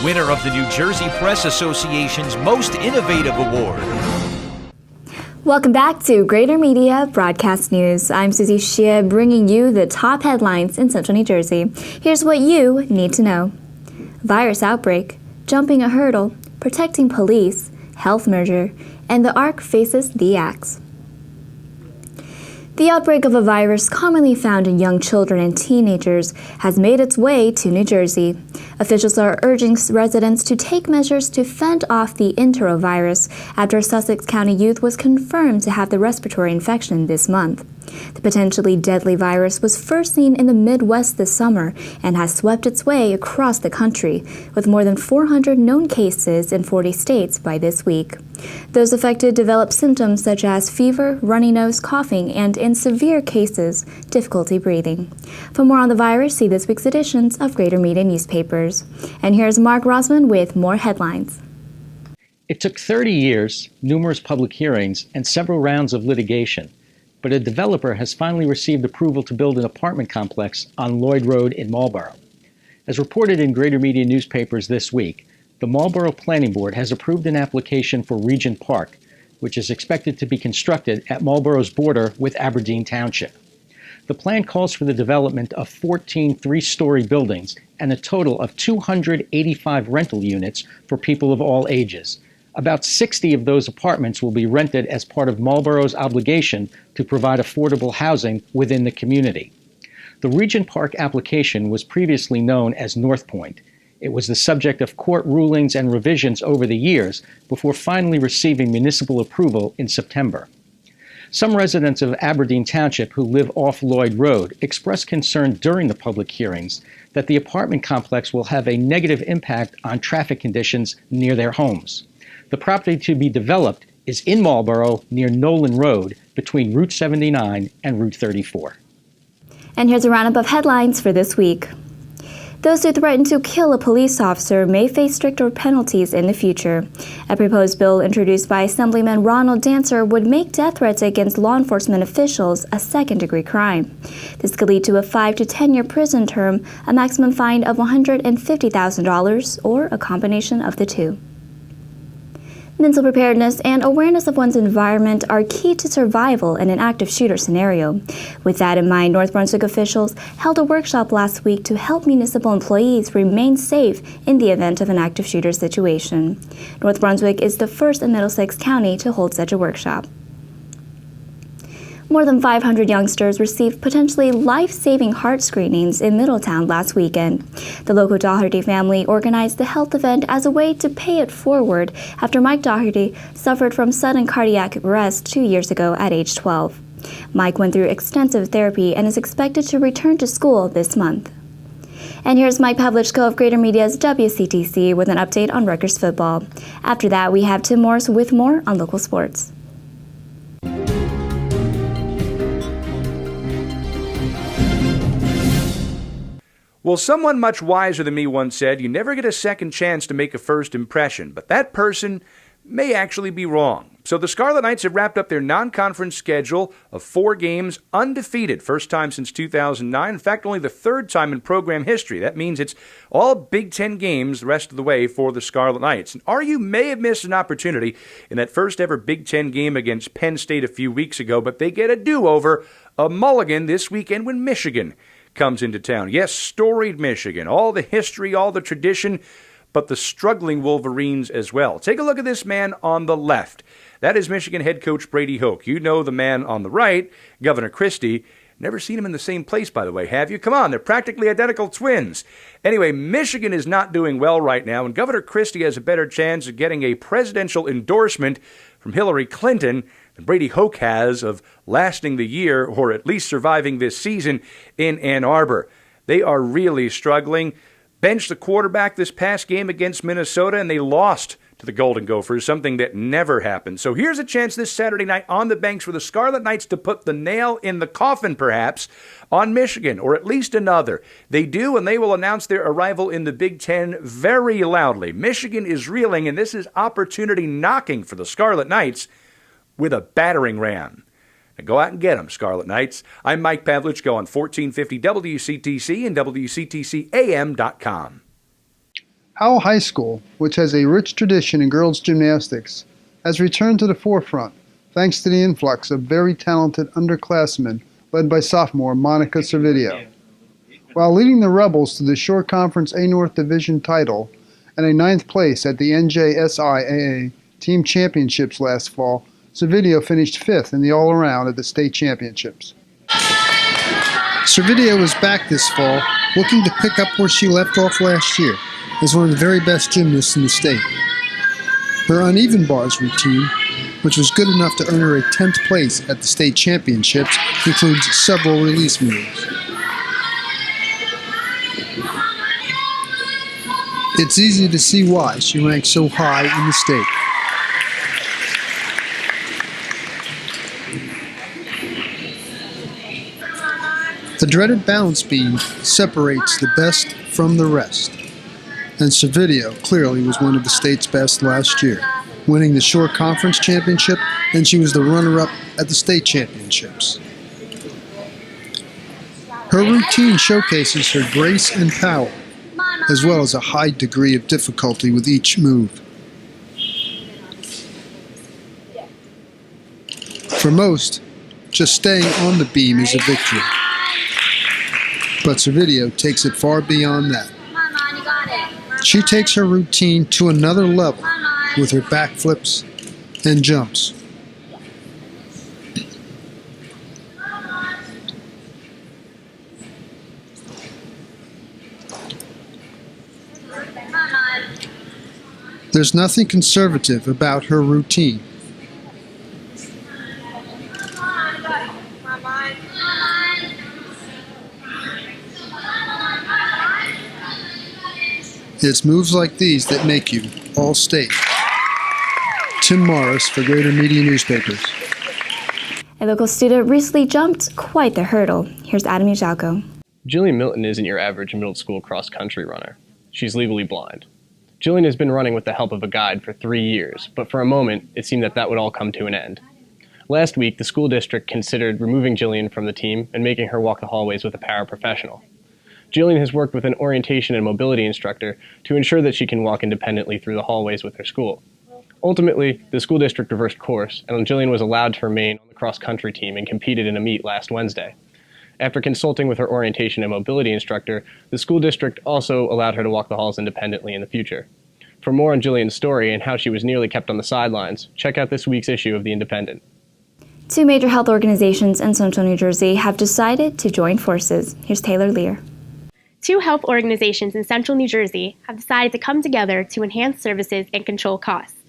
winner of the New Jersey Press Association's Most Innovative Award. Welcome back to Greater Media Broadcast News. I'm Susie Shea, bringing you the top headlines in Central New Jersey. Here's what you need to know. Virus outbreak, jumping a hurdle, protecting police, health merger, and the ARC faces the axe. The outbreak of a virus commonly found in young children and teenagers has made its way to New Jersey. Officials are urging residents to take measures to fend off the enterovirus after a Sussex County youth was confirmed to have the respiratory infection this month. The potentially deadly virus was first seen in the Midwest this summer and has swept its way across the country, with more than 400 known cases in 40 states by this week. Those affected develop symptoms such as fever, runny nose, coughing, and in severe cases, difficulty breathing. For more on the virus, see this week's editions of Greater Media newspapers. And here's Mark Rosman with more headlines. It took 30 years, numerous public hearings, and several rounds of litigation, but a developer has finally received approval to build an apartment complex on Lloyd Road in Marlborough. As reported in Greater Media newspapers this week, the Marlborough Planning Board has approved an application for Regent Park, which is expected to be constructed at Marlborough's border with Aberdeen Township. The plan calls for the development of 14 three-story buildings and a total of 285 rental units for people of all ages. About 60 of those apartments will be rented as part of Marlborough's obligation to provide affordable housing within the community. The Regent Park application was previously known as North Point. It was the subject of court rulings and revisions over the years before finally receiving municipal approval in September. Some residents of Aberdeen Township who live off Lloyd Road expressed concern during the public hearings that the apartment complex will have a negative impact on traffic conditions near their homes. The property to be developed is in Marlborough near Nolan Road between Route 79 and Route 34. And here's a roundup of headlines for this week. Those who threaten to kill a police officer may face stricter penalties in the future. A proposed bill introduced by Assemblyman Ronald Dancer would make death threats against law enforcement officials a second-degree crime. This could lead to a 5 to 10-year prison term, a maximum fine of $150,000, or a combination of the two. Mental preparedness and awareness of one's environment are key to survival in an active shooter scenario. With that in mind, North Brunswick officials held a workshop last week to help municipal employees remain safe in the event of an active shooter situation. North Brunswick is the first in Middlesex County to hold such a workshop. More than 500 youngsters received potentially life-saving heart screenings in Middletown last weekend. The local Doherty family organized the health event as a way to pay it forward after Mike Doherty suffered from sudden cardiac arrest 2 years ago at age 12. Mike went through extensive therapy and is expected to return to school this month. And here's Mike Pavlichko of Greater Media's WCTC with an update on Rutgers football. After that, we have Tim Morris with more on local sports. Well, someone much wiser than me once said, you never get a second chance to make a first impression, but that person may actually be wrong. So the Scarlet Knights have wrapped up their non-conference schedule of 4 games undefeated, first time since 2009. In fact, only the third time in program history. That means it's all Big Ten games the rest of the way for the Scarlet Knights. And RU may have missed an opportunity in that first ever Big Ten game against Penn State a few weeks ago, but they get a do-over, a mulligan this weekend when Michigan comes into town. Yes, storied Michigan, all the history, all the tradition, but the struggling Wolverines as well. Take a look at this man on the left. That is Michigan head coach Brady Hoke. You know the man on the right, Governor Christie. Never seen him in the same place, by the way, have you? Come on, they're practically identical twins. Anyway, Michigan is not doing well right now, and Governor Christie has a better chance of getting a presidential endorsement from Hillary Clinton than Brady Hoke has of lasting the year, or at least surviving this season in Ann Arbor. They are really struggling. Benched the quarterback this past game against Minnesota, and they lost to the Golden Gophers, something that never happened. So here's a chance this Saturday night on the banks for the Scarlet Knights to put the nail in the coffin, perhaps, on Michigan, or at least another. They do, and they will announce their arrival in the Big Ten very loudly. Michigan is reeling, and this is opportunity knocking for the Scarlet Knights with a battering ram. Now go out and get them, Scarlet Knights. I'm Mike Pavlichko on 1450 WCTC and WCTCAM.com. Howell High School, which has a rich tradition in girls' gymnastics, has returned to the forefront thanks to the influx of very talented underclassmen led by sophomore Monica Servideo. While leading the Rebels to the Shore Conference A North Division title and a 9th place at the NJSIAA Team Championships last fall, Servideo finished 5th in the all-around at the state championships. Servideo is back this fall, looking to pick up where she left off last year as one of the very best gymnasts in the state. Her uneven bars routine, which was good enough to earn her a 10th place at the state championships, includes several release moves. It's easy to see why she ranks so high in the state. The dreaded balance beam separates the best from the rest, and Servideo clearly was one of the state's best last year, winning the Shore Conference Championship, and she was the runner-up at the state championships. Her routine showcases her grace and power, as well as a high degree of difficulty with each move. For most, just staying on the beam is a victory. But Servideo takes it far beyond that. She takes her routine to another level with her backflips and jumps. There's nothing conservative about her routine. It's moves like these that make you all-state. Tim Morris for Greater Media Newspapers. A local student recently jumped quite the hurdle. Here's Adam Ujalko. Jillian Milton isn't your average middle school cross-country runner. She's legally blind. Jillian has been running with the help of a guide for 3 years, but for a moment, it seemed that would all come to an end. Last week, the school district considered removing Jillian from the team and making her walk the hallways with a paraprofessional. Jillian has worked with an orientation and mobility instructor to ensure that she can walk independently through the hallways with her school. Ultimately, the school district reversed course, and Jillian was allowed to remain on the cross-country team and competed in a meet last Wednesday. After consulting with her orientation and mobility instructor, the school district also allowed her to walk the halls independently in the future. For more on Jillian's story and how she was nearly kept on the sidelines, check out this week's issue of The Independent. 2 major health organizations in central New Jersey have decided to join forces. Here's Taylor Lear. 2 health organizations in central New Jersey have decided to come together to enhance services and control costs.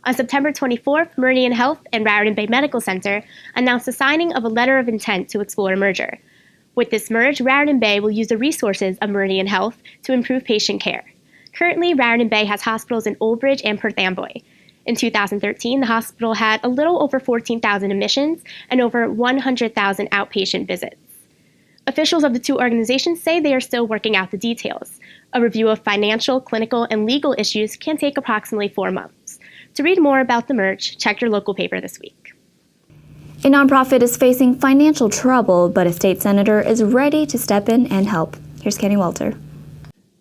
On September 24th, Meridian Health and Raritan Bay Medical Center announced the signing of a letter of intent to explore a merger. With this merge, Raritan Bay will use the resources of Meridian Health to improve patient care. Currently, Raritan Bay has hospitals in Old Bridge and Perth Amboy. In 2013, the hospital had a little over 14,000 admissions and over 100,000 outpatient visits. Officials of the 2 organizations say they are still working out the details. A review of financial, clinical, and legal issues can take approximately 4 months. To read more about the merge, check your local paper this week. A nonprofit is facing financial trouble, but a state senator is ready to step in and help. Here's Kenny Walter.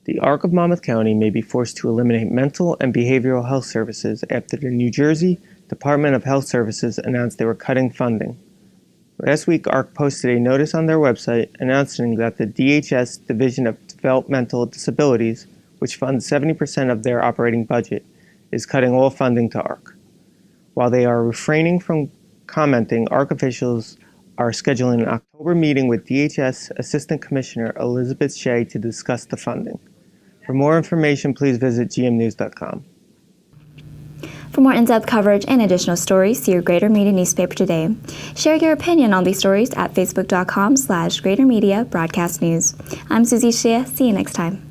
The ARC of Monmouth County may be forced to eliminate mental and behavioral health services after the New Jersey Department of Health Services announced they were cutting funding. Last week, ARC posted a notice on their website announcing that the DHS Division of Developmental Disabilities, which funds 70% of their operating budget, is cutting all funding to ARC. While they are refraining from commenting, ARC officials are scheduling an October meeting with DHS Assistant Commissioner Elizabeth Shea to discuss the funding. For more information, please visit gmnews.com. For more in-depth coverage and additional stories, see your Greater Media newspaper today. Share your opinion on these stories at facebook.com/Greater Media Broadcast News. I'm Susie Shea. See you next time.